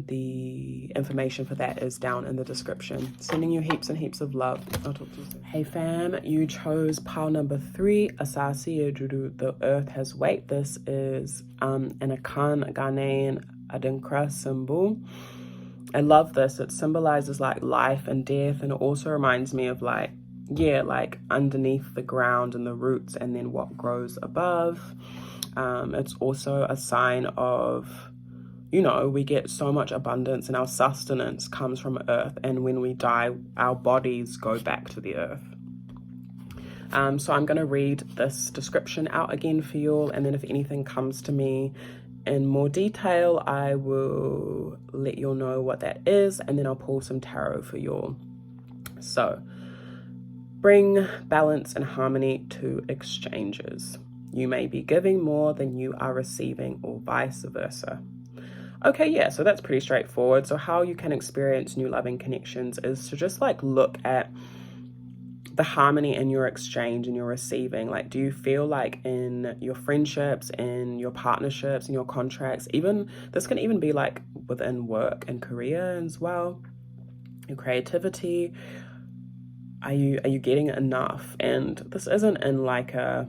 the information for that is down in the description. Sending you heaps and heaps of love. I'll talk to you soon. Hey fam, you chose pile number 3, Asaase, the earth has weight. This is an Queer Ghanaian Adinkra symbol. I love this. It symbolizes like life and death, and it also reminds me of, like, yeah, like underneath the ground and the roots, and then what grows above. It's also a sign of, you know, we get so much abundance and our sustenance comes from earth, and when we die, our bodies go back to the earth. So I'm going to read this description out again for you all, and then if anything comes to me in more detail, I will let you all know what that is, and then I'll pull some tarot for you all. So, bring balance and harmony to exchanges. You may be giving more than you are receiving, or vice versa. Okay, yeah, so that's pretty straightforward. So how you can experience new loving connections is to just, like, look at the harmony in your exchange and your receiving. Like, do you feel like in your friendships, in your partnerships, in your contracts, even this can even be like within work and career as well, your creativity, are you getting enough? And this isn't in like a,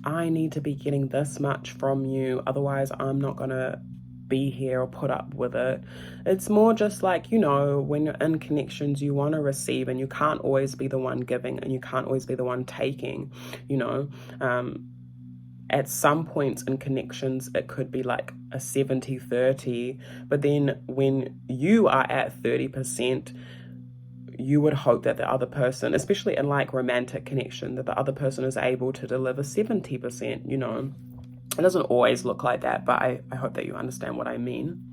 I need to be getting this much from you, otherwise I'm not gonna be here or put up with it. It's more just like, you know, when you're in connections, you want to receive, and you can't always be the one giving, and you can't always be the one taking, you know. At some points in connections, it could be like a 70-30, but then when you are at 30%, you would hope that the other person, especially in like romantic connection, that the other person is able to deliver 70%, you know. It doesn't always look like that, but I hope that you understand what I mean.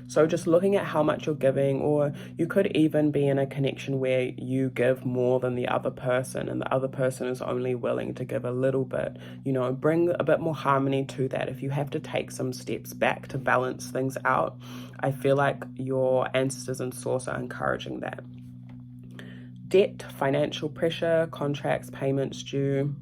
So just looking at how much you're giving, or you could even be in a connection where you give more than the other person and the other person is only willing to give a little bit. You know, bring a bit more harmony to that. If you have to take some steps back to balance things out, I feel like your ancestors and source are encouraging that. Debt, financial pressure, contracts, payments due.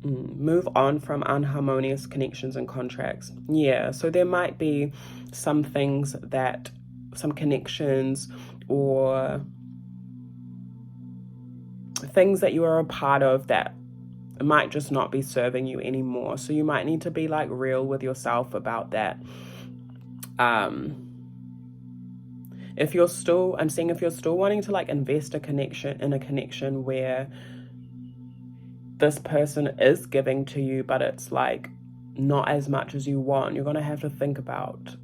Move on from unharmonious connections and contracts. Yeah, so there might be some things that, some connections or things that you are a part of that might just not be serving you anymore. So you might need to be like real with yourself about that. If you're still, I'm seeing if you're still wanting to like invest in a connection where this person is giving to you, but it's like not as much as you want, you're going to have to think about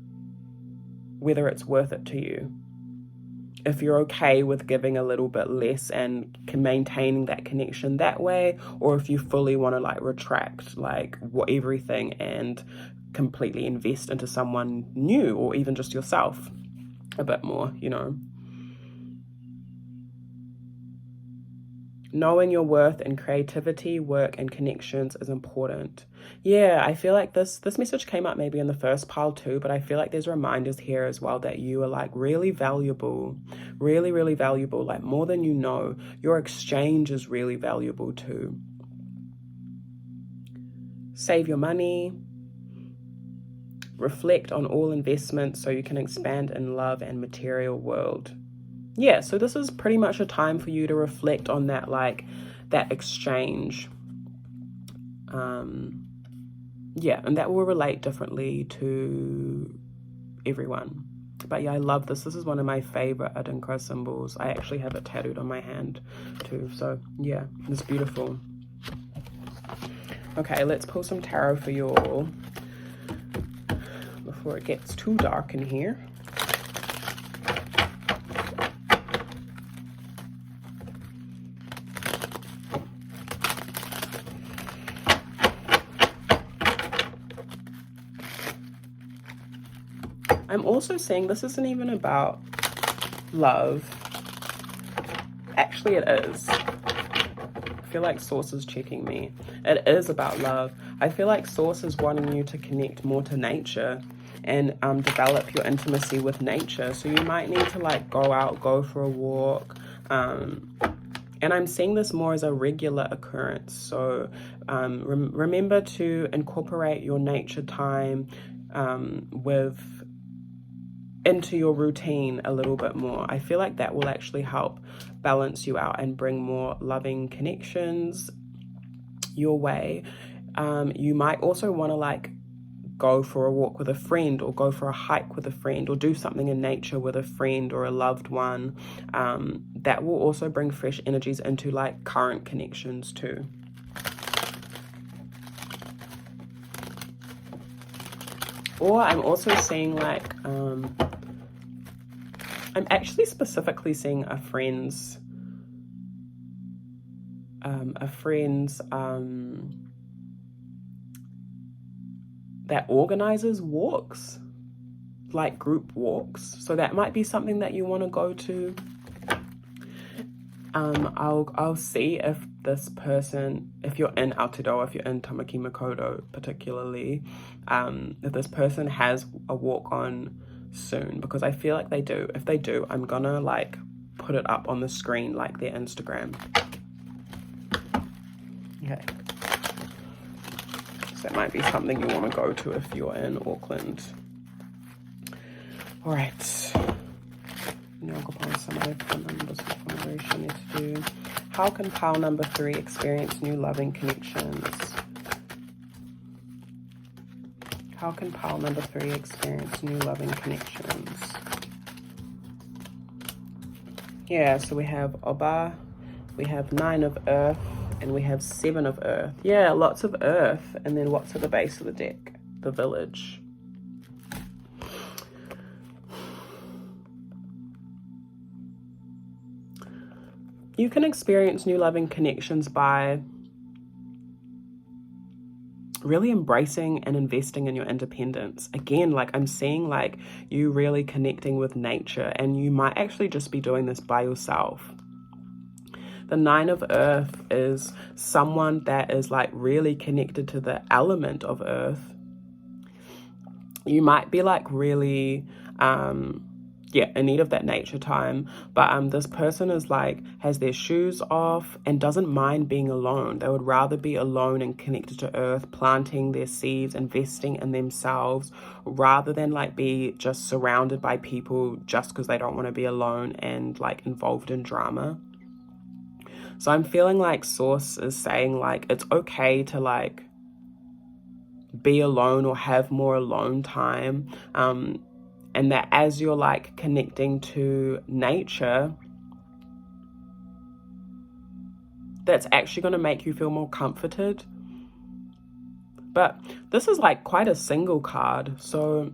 whether it's worth it to you. If you're okay with giving a little bit less and maintaining that connection that way, or if you fully want to like retract like everything and completely invest into someone new, or even just yourself a bit more, you know. Knowing your worth in creativity, work, and connections is important. Yeah, I feel like this message came up maybe in the first pile too, but I feel like there's reminders here as well that you are like really valuable, really, really valuable, like more than you know. Your exchange is really valuable too. Save your money. Reflect on all investments so you can expand in love and material world. Yeah, so this is pretty much a time for you to reflect on that, like that exchange. Yeah, and that will relate differently to everyone. But yeah, I love this. This is one of my favorite Adinkra symbols. I actually have it tattooed on my hand too. So yeah, it's beautiful. Okay, let's pull some tarot for you all before it gets too dark in here. I'm also saying this isn't even about love. Actually, it is. I feel like Source is checking me. It is about love. I feel like Source is wanting you to connect more to nature and develop your intimacy with nature. So you might need to like go out, go for a walk. And I'm seeing this more as a regular occurrence. So remember to incorporate your nature time into your routine a little bit more. I feel like that will actually help balance you out and bring more loving connections your way. You might also want to like go for a walk with a friend, or go for a hike with a friend, or do something in nature with a friend or a loved one. That will also bring fresh energies into like current connections too. Or I'm also seeing like I'm actually specifically seeing a friend's that organizes walks, like group walks. So that might be something that you want to go to. I'll see if this person, if you're in Aotearoa, if you're in Tamaki Makaurau particularly, if this person has a walk on soon, because I feel like they do. If they do, I'm gonna like put it up on the screen, like their Instagram. Okay, so it might be something you want to go to if you're in Auckland. All right, how can pile number 3 experience new loving connections? How can pile number 3 experience new loving connections? Yeah, so we have Oba, we have 9 of Earth, and we have 7 of Earth. Yeah, lots of Earth. And then what's at the base of the deck? The Village. You can experience new loving connections by really embracing and investing in your independence. Again, like I'm seeing like you really connecting with nature, and you might actually just be doing this by yourself. The Nine of Earth is someone that is like really connected to the element of Earth. You might be like really in need of that nature time, but this person is like has their shoes off and doesn't mind being alone. They would rather be alone and connected to earth, planting their seeds, investing in themselves, rather than like be just surrounded by people just because they don't want to be alone and like involved in drama. So I'm feeling like Source is saying like it's okay to like be alone or have more alone time, and that as you're like connecting to nature, that's actually going to make you feel more comforted. But this is like quite a single card, so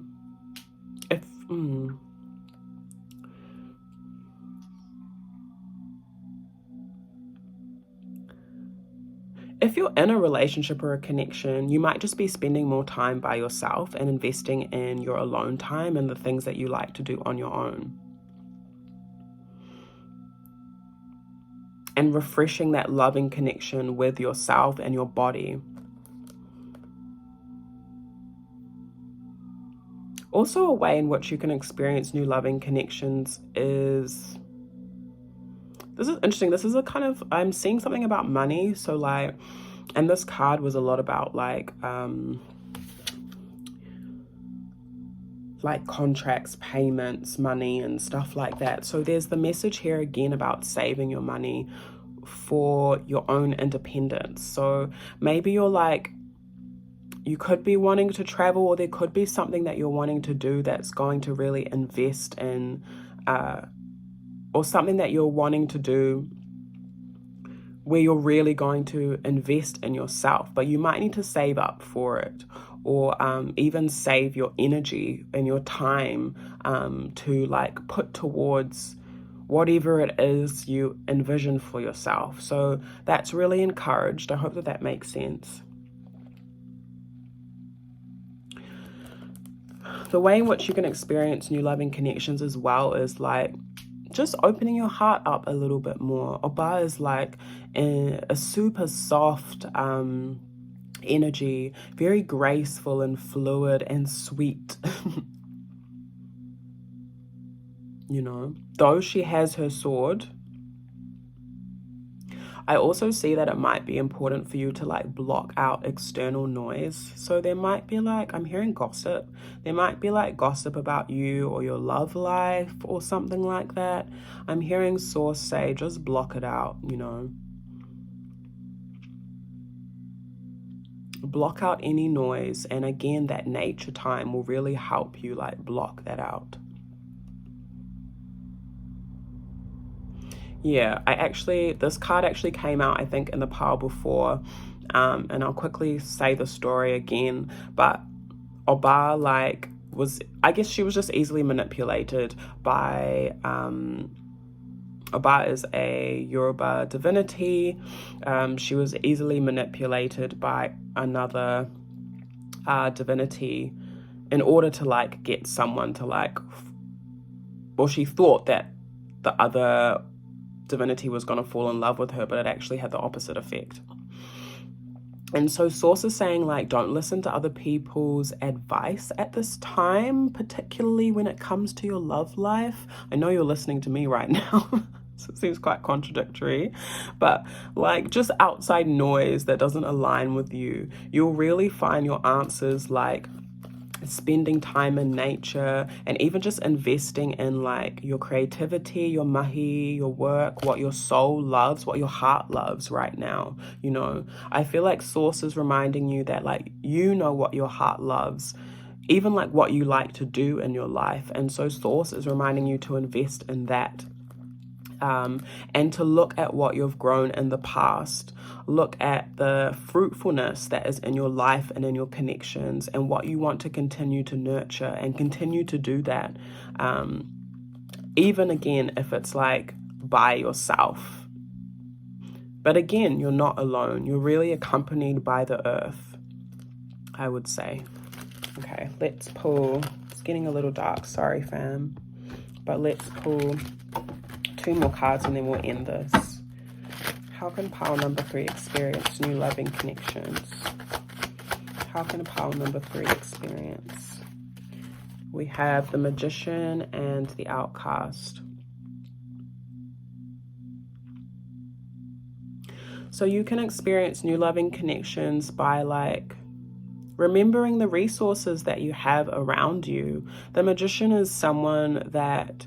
if you're in a relationship or a connection, you might just be spending more time by yourself and investing in your alone time and the things that you like to do on your own. And refreshing that loving connection with yourself and your body. Also, a way in which you can experience new loving connections is... This is interesting. This is a kind of... I'm seeing something about money. So like... And this card was a lot about like contracts, payments, money and stuff like that. So there's the message here again about saving your money for your own independence. So maybe you're like, you could be wanting to travel, or there could be something that you're wanting to do that's going to really invest in, or something that you're wanting to do where you're really going to invest in yourself, but you might need to save up for it, or even save your energy and your time to like put towards whatever it is you envision for yourself. So that's really encouraged. I hope that that makes sense. The way in which you can experience new loving connections as well is like just opening your heart up a little bit more. Oba is like a super soft energy, very graceful and fluid and sweet. You know, though she has her sword, I also see that it might be important for you to like block out external noise. So there might be like, I'm hearing gossip. There might be like gossip about you or your love life or something like that. I'm hearing Source say, just block it out, you know. Block out any noise. And again, that nature time will really help you like block that out. Yeah, this card actually came out, I think, in the pile before, and I'll quickly say the story again, but Oba, like, I guess she was just easily manipulated by, Oba is a Yoruba divinity. She was easily manipulated by another divinity in order to, like, get someone to, like, well, she thought that the other divinity was going to fall in love with her, but it actually had the opposite effect. And so Source is saying, like, don't listen to other people's advice at this time, particularly when it comes to your love life. I know you're listening to me right now, so it seems quite contradictory, but like just outside noise that doesn't align with you, you'll really find your answers like spending time in nature, and even just investing in like your creativity, your mahi, your work, what your soul loves, what your heart loves right now. You know, I feel like Source is reminding you that like, you know what your heart loves, even like what you like to do in your life. And so Source is reminding you to invest in that. And to look at what you've grown in the past, look at the fruitfulness that is in your life and in your connections, and what you want to continue to nurture and continue to do that. Even again, if it's like by yourself. But again, you're not alone. You're really accompanied by the earth. I would say. Okay, let's pull. It's getting a little dark, sorry fam. But let's pull 2 more cards and then we'll end this. How can pile number 3 experience new loving connections? How can a pile number 3 experience? We have the Magician and the Outcast. So you can experience new loving connections by like remembering the resources that you have around you. The Magician is someone that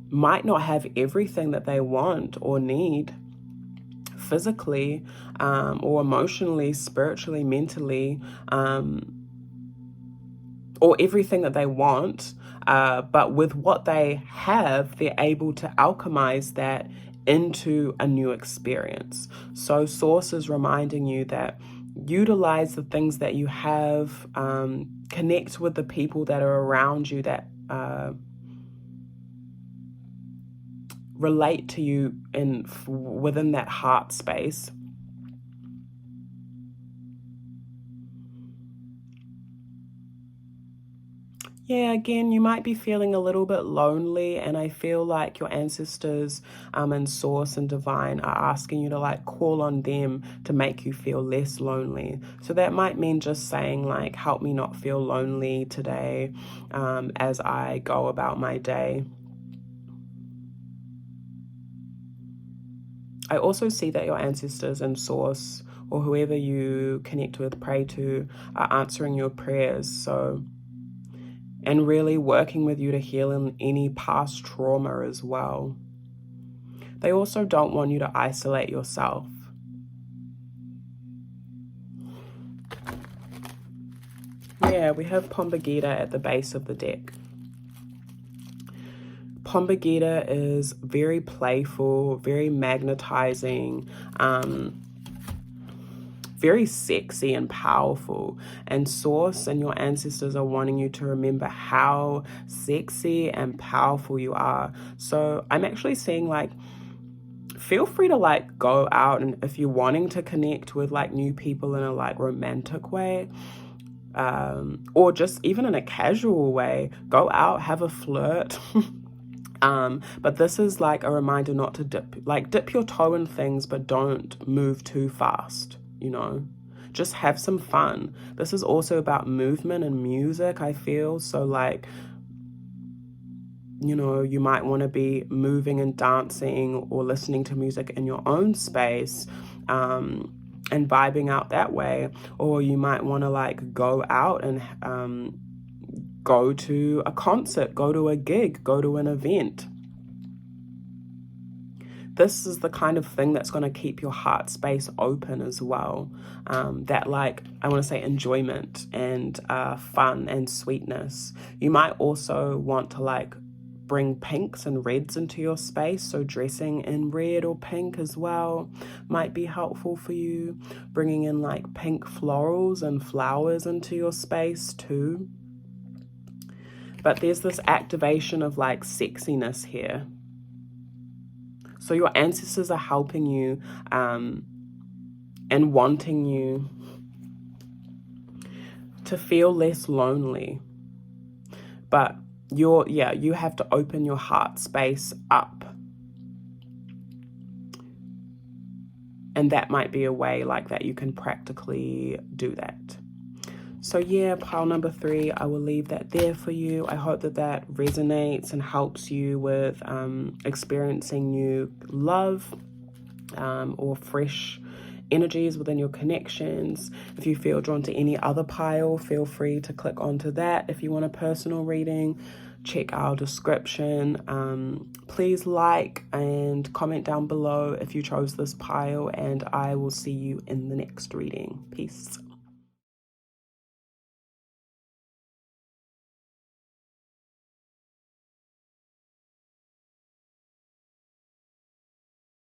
might not have everything that they want or need physically, or emotionally, spiritually, mentally, or everything that they want, but with what they have, they're able to alchemize that into a new experience. So Source is reminding you that utilize the things that you have, connect with the people that are around you that relate to you within that heart space. Yeah, again, you might be feeling a little bit lonely, and I feel like your ancestors and Source and Divine are asking you to like call on them to make you feel less lonely. So that might mean just saying like, help me not feel lonely today as I go about my day. I also see that your ancestors and Source or whoever you connect with, pray to, are answering your prayers. So, and really working with you to heal in any past trauma as well. They also don't want you to isolate yourself. Yeah, we have Pombagita at the base of the deck. Pombagita is very playful, very magnetizing, very sexy and powerful, and Source and your ancestors are wanting you to remember how sexy and powerful you are. So I'm actually seeing like, feel free to like go out, and if you're wanting to connect with like new people in a like romantic way, or just even in a casual way, go out, have a flirt. But this is like a reminder not to dip your toe in things, but don't move too fast. You know, just have some fun. This is also about movement and music, I feel. So like, you know, you might want to be moving and dancing or listening to music in your own space, and vibing out that way. Or you might want to like go out and go to a concert, go to a gig, go to an event. This is the kind of thing that's going to keep your heart space open as well. That like, I want to say enjoyment and fun and sweetness. You might also want to like bring pinks and reds into your space. So dressing in red or pink as well might be helpful for you. Bringing in like pink florals and flowers into your space too. But there's this activation of like sexiness here. So your ancestors are helping you and wanting you to feel less lonely. But you have to open your heart space up. And that might be a way like that you can practically do that. So yeah, pile number 3, I will leave that there for you. I hope that that resonates and helps you with experiencing new love or fresh energies within your connections. If you feel drawn to any other pile, feel free to click onto that. If you want a personal reading, check our description. Please like and comment down below if you chose this pile, and I will see you in the next reading. Peace.